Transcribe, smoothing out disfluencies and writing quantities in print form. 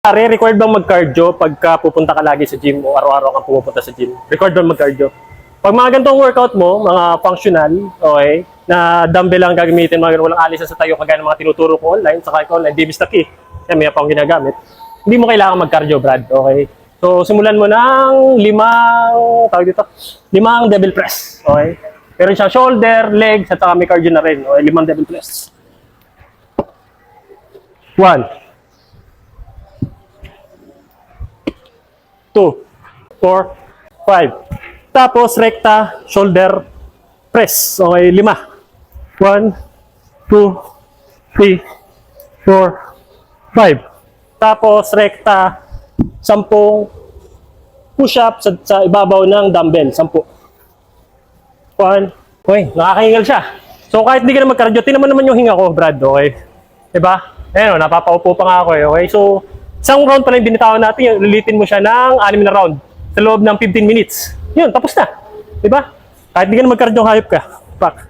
Pare, required bang mag-cardio pagka pupunta ka lagi sa gym o araw-araw kang pumupunta sa gym? Required bang mag-cardio? Pag mga ganitong workout mo, mga functional, okay, na dumbbell lang gagamitin, mga walang alis sa tayo, kagaya ng mga tinuturo ko online, saka ikaw online, Davis Taki, kaya may akong ginagamit, hindi mo kailangan mag-cardio, Brad, okay? So, simulan mo ng limang devil press, okay? Meron siyang shoulder, legs, at saka may cardio na rin, okay? 5 devil press. 1, 2, 4, 5. Tapos, rekta, shoulder, press. Okay, 5. 1, 2, 3, 4, 5. Tapos, rekta, 10 push-up sa ibabaw ng dumbbell. 10. 1. Okay, nakakahingal siya. So, kahit hindi ka na mag-cardio, tinan mo naman yung hinga ko, Brad. Okay? Diba? Ayan o, napapaupo pa nga ako eh. Okay, so, isang round pa lang binitawan natin, lilitin mo siya ng 6 na round sa loob ng 15 minutes. Yun, tapos na. Diba? Kahit hindi ka na mag-cardio, hayop ka. Pak.